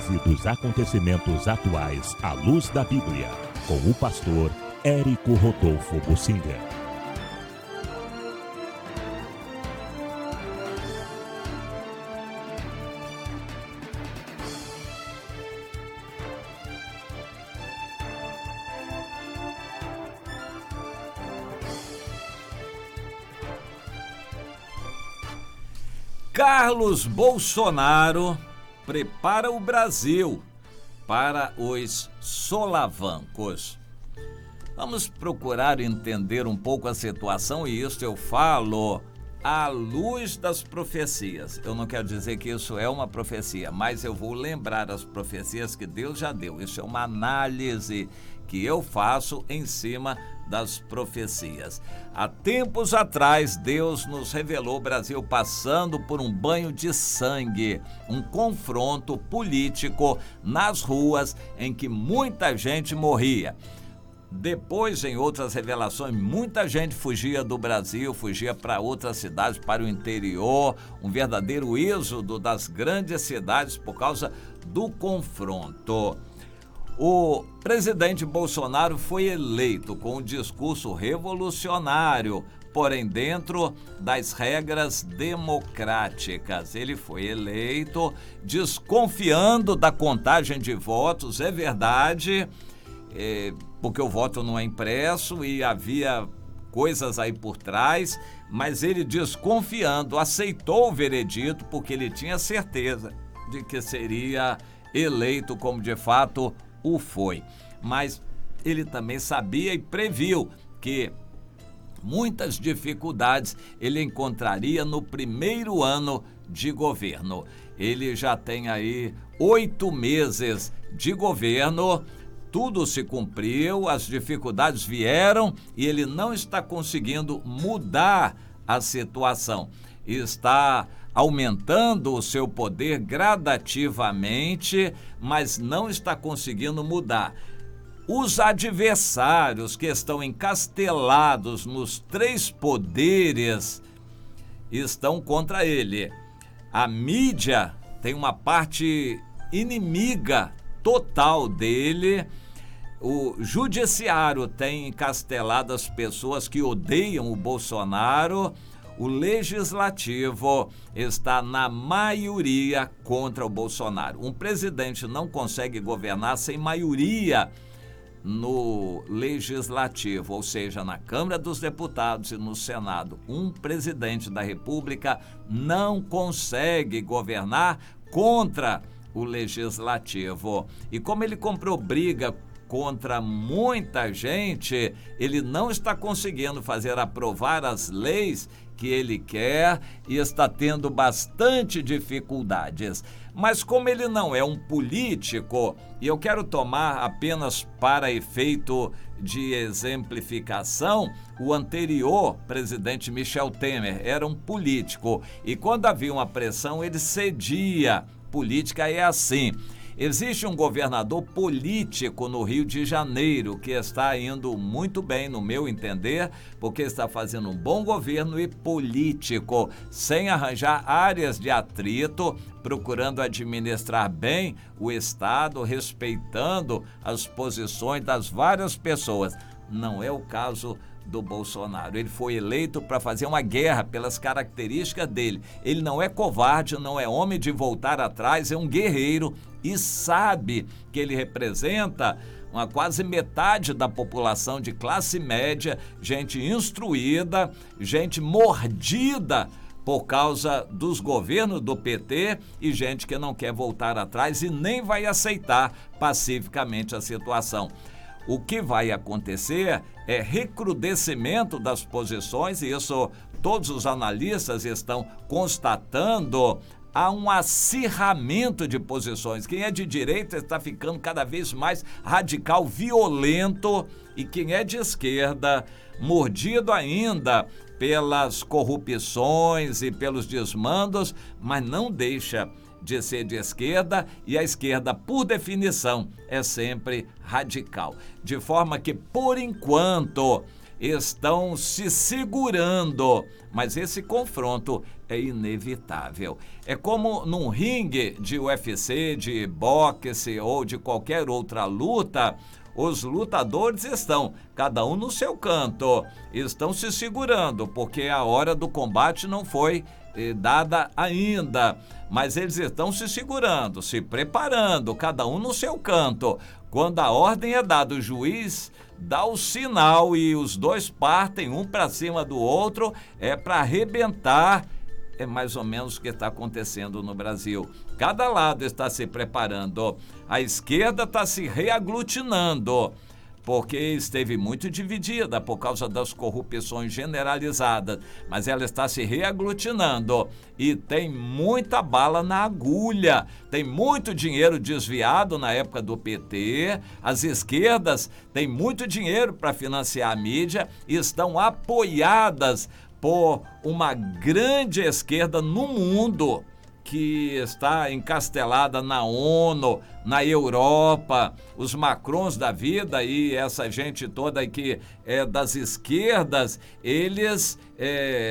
análise dos acontecimentos atuais à luz da Bíblia, com o pastor Érico Rodolfo Bucinga. Carlos Bolsonaro prepara o Brasil para os solavancos. Vamos procurar entender um pouco a situação, e isso eu falo à luz das profecias. Eu não quero dizer que isso é uma profecia, mas eu vou lembrar as profecias que Deus já deu. Isso é uma análise que eu faço em cima das profecias. Há tempos atrás, Deus nos revelou o Brasil passando por um banho de sangue, um confronto político nas ruas em que muita gente morria. Depois, em outras revelações, muita gente fugia do Brasil, fugia para outras cidades, para o interior, um verdadeiro êxodo das grandes cidades por causa do confronto. O presidente Bolsonaro foi eleito com um discurso revolucionário, porém dentro das regras democráticas. Ele foi eleito desconfiando da contagem de votos, é verdade, porque o voto não é impresso e havia coisas aí por trás, mas ele desconfiando, aceitou o veredito porque ele tinha certeza de que seria eleito como de fato o foi. Mas ele também sabia e previu que muitas dificuldades ele encontraria no primeiro ano de governo. Ele já tem aí 8 meses de governo, tudo se cumpriu, as dificuldades vieram e ele não está conseguindo mudar a situação. Está aumentando o seu poder gradativamente, mas não está conseguindo mudar. Os adversários que estão encastelados nos 3 poderes estão contra ele. A mídia tem uma parte inimiga total dele. O judiciário tem encastelado as pessoas que odeiam o Bolsonaro. O legislativo está na maioria contra o Bolsonaro. Um presidente não consegue governar sem maioria no legislativo, ou seja, na Câmara dos Deputados e no Senado. Um presidente da República não consegue governar contra o legislativo. E como ele comprou briga contra muita gente, ele não está conseguindo fazer aprovar as leis que ele quer e está tendo bastante dificuldades. Mas como ele não é um político, e eu quero tomar apenas para efeito de exemplificação, o anterior presidente Michel Temer era um político e quando havia uma pressão ele cedia. Política é assim. Existe um governador político no Rio de Janeiro que está indo muito bem, no meu entender, porque está fazendo um bom governo e político, sem arranjar áreas de atrito, procurando administrar bem o Estado, respeitando as posições das várias pessoas. Não é o caso do Bolsonaro. Ele foi eleito para fazer uma guerra pelas características dele. Ele não é covarde, não é homem de voltar atrás, é um guerreiro e sabe que ele representa uma quase metade da população de classe média, gente instruída, gente mordida por causa dos governos do PT e gente que não quer voltar atrás e nem vai aceitar pacificamente a situação. O que vai acontecer é recrudescimento das posições, e isso todos os analistas estão constatando. Há um acirramento de posições. Quem é de direita está ficando cada vez mais radical, violento, e quem é de esquerda, mordido ainda pelas corrupções e pelos desmandos, mas não deixa de ser de esquerda, e a esquerda, por definição, é sempre radical. De forma que, por enquanto, estão se segurando, mas esse confronto é inevitável. É como num ringue de UFC, de boxe ou de qualquer outra luta, os lutadores estão, cada um no seu canto, estão se segurando, porque a hora do combate não foi dada ainda, mas eles estão se segurando, se preparando, cada um no seu canto. Quando a ordem é dada, o juiz dá o sinal e os dois partem um para cima do outro, é para arrebentar. É mais ou menos o que está acontecendo no Brasil. Cada lado está se preparando. A esquerda está se reaglutinando, porque esteve muito dividida por causa das corrupções generalizadas, mas ela está se reaglutinando e tem muita bala na agulha, tem muito dinheiro desviado na época do PT, as esquerdas têm muito dinheiro para financiar a mídia e estão apoiadas por uma grande esquerda no mundo, que está encastelada na ONU, na Europa, os Macrons da vida e essa gente toda que é das esquerdas, eles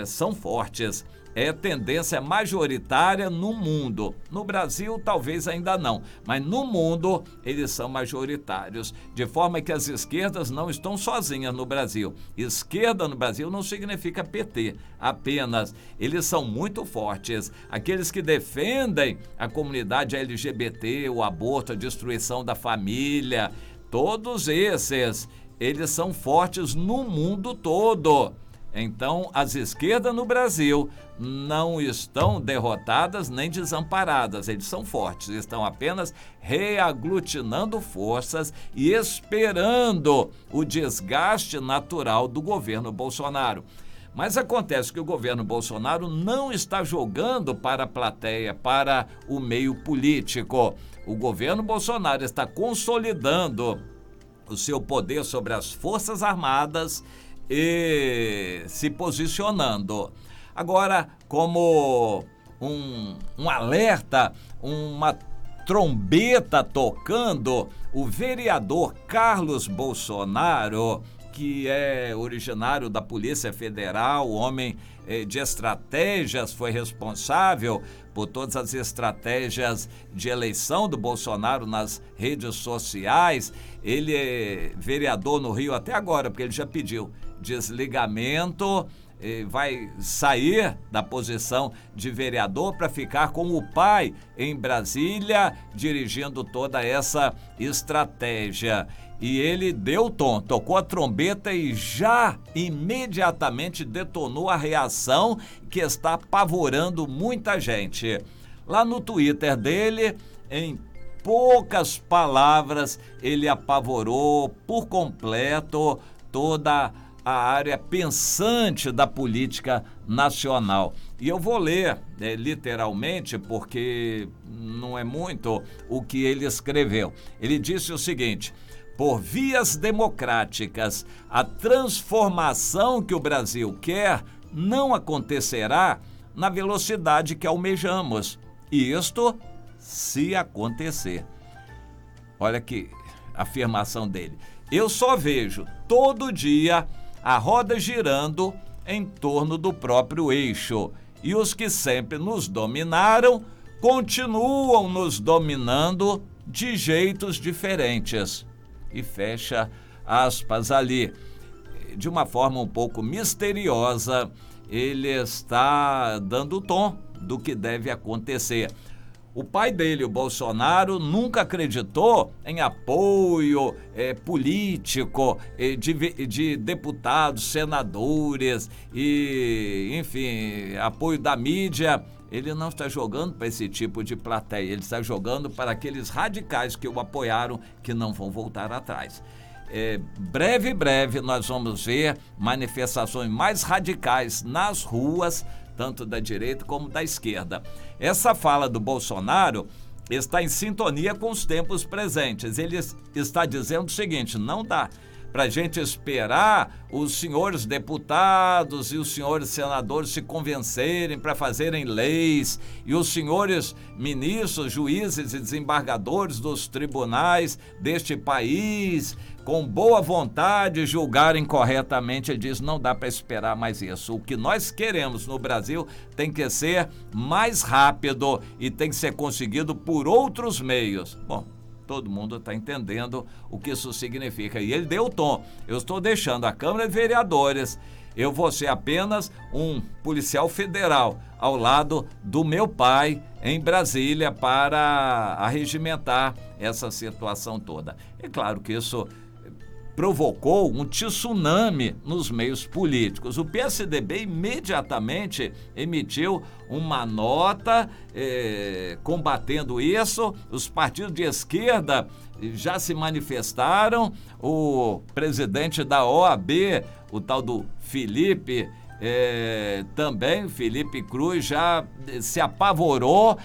são fortes. É tendência majoritária no mundo. No Brasil, talvez ainda não, mas no mundo eles são majoritários, de forma que as esquerdas não estão sozinhas no Brasil. Esquerda no Brasil não significa PT, apenas. Eles são muito fortes. Aqueles que defendem a comunidade LGBT, o aborto, a destruição da família, todos esses, eles são fortes no mundo todo. Então, as esquerdas no Brasil não estão derrotadas nem desamparadas, eles são fortes, estão apenas reaglutinando forças e esperando o desgaste natural do governo Bolsonaro. Mas acontece que o governo Bolsonaro não está jogando para a plateia, para o meio político. O governo Bolsonaro está consolidando o seu poder sobre as Forças Armadas e se posicionando. Agora, como um alerta, uma trombeta tocando, o vereador Carlos Bolsonaro, que é originário da Polícia Federal, homem de estratégias, foi responsável por todas as estratégias de eleição do Bolsonaro nas redes sociais. Ele é vereador no Rio até agora, porque ele já pediu desligamento, vai sair da posição de vereador para ficar com o pai em Brasília, dirigindo toda essa estratégia. E ele deu o tom, tocou a trombeta e já imediatamente detonou a reação que está apavorando muita gente. Lá no Twitter dele, em poucas palavras, ele apavorou por completo toda a área pensante da política nacional. E eu vou ler literalmente, porque não é muito o que ele escreveu. Ele disse o seguinte: por vias democráticas, a transformação que o Brasil quer não acontecerá na velocidade que almejamos. E isto se acontecer. Olha que afirmação dele. Eu só vejo todo dia a roda girando em torno do próprio eixo. E os que sempre nos dominaram continuam nos dominando de jeitos diferentes. E fecha aspas ali. De uma forma um pouco misteriosa, ele está dando o tom do que deve acontecer. O pai dele, o Bolsonaro, nunca acreditou em apoio político de deputados, senadores e, enfim, apoio da mídia. Ele não está jogando para esse tipo de plateia, ele está jogando para aqueles radicais que o apoiaram, que não vão voltar atrás. Breve nós vamos ver manifestações mais radicais nas ruas, tanto da direita como da esquerda. Essa fala do Bolsonaro está em sintonia com os tempos presentes. Ele está dizendo o seguinte: não dá para a gente esperar os senhores deputados e os senhores senadores se convencerem para fazerem leis e os senhores ministros, juízes e desembargadores dos tribunais deste país, com boa vontade, julgarem corretamente. Ele diz, não dá para esperar mais isso. O que nós queremos no Brasil tem que ser mais rápido e tem que ser conseguido por outros meios. Bom, todo mundo está entendendo o que isso significa. E ele deu o tom. Eu estou deixando a Câmara de Vereadores. Eu vou ser apenas um policial federal ao lado do meu pai em Brasília para arregimentar essa situação toda. É claro que isso provocou um tsunami nos meios políticos. O PSDB imediatamente emitiu uma nota combatendo isso. Os partidos de esquerda já se manifestaram. O presidente da OAB, o tal do Felipe, também, Felipe Cruz, já se apavorou.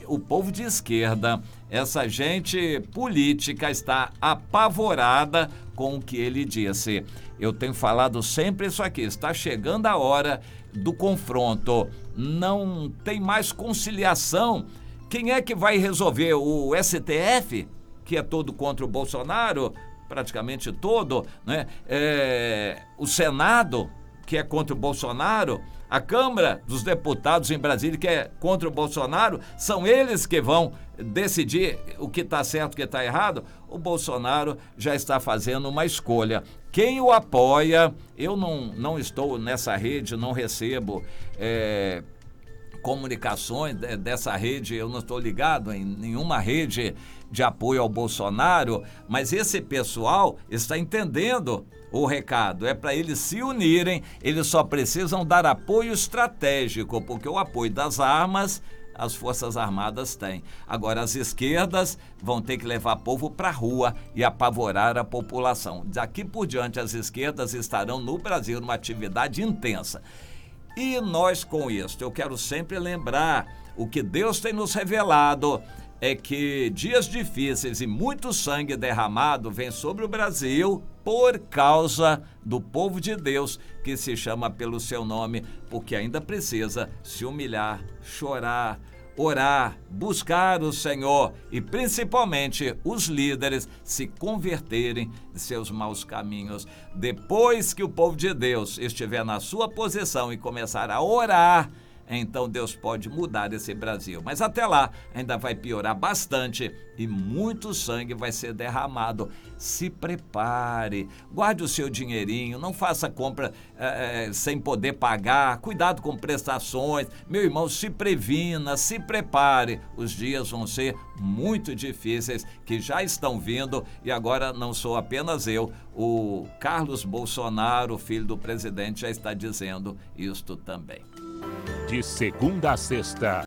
O povo de esquerda, essa gente política, está apavorada com o que ele disse. Eu tenho falado sempre isso aqui, está chegando a hora do confronto, não tem mais conciliação. Quem é que vai resolver? O STF, que é todo contra o Bolsonaro, praticamente todo, né? O Senado, que é contra o Bolsonaro, a Câmara dos Deputados em Brasília, que é contra o Bolsonaro, são eles que vão decidir o que está certo e o que está errado. O Bolsonaro já está fazendo uma escolha. Quem o apoia, eu não estou nessa rede, não recebo comunicações dessa rede, eu não estou ligado em nenhuma rede de apoio ao Bolsonaro, mas esse pessoal está entendendo o recado. É para eles se unirem, eles só precisam dar apoio estratégico, porque o apoio das armas as Forças Armadas têm. Agora, as esquerdas vão ter que levar povo para a rua e apavorar a população. Daqui por diante, as esquerdas estarão no Brasil numa atividade intensa. E nós, com isso, eu quero sempre lembrar, o que Deus tem nos revelado é que dias difíceis e muito sangue derramado vem sobre o Brasil por causa do povo de Deus que se chama pelo seu nome, porque ainda precisa se humilhar, chorar, orar, buscar o Senhor e principalmente os líderes se converterem de seus maus caminhos. Depois que o povo de Deus estiver na sua posição e começar a orar, então Deus pode mudar esse Brasil. Mas até lá ainda vai piorar bastante e muito sangue vai ser derramado. Se prepare, guarde o seu dinheirinho, não faça compra sem poder pagar, cuidado com prestações. Meu irmão, se previna, se prepare. Os dias vão ser muito difíceis, que já estão vindo, e agora não sou apenas eu, o Carlos Bolsonaro, filho do presidente, já está dizendo isto também. De segunda a sexta,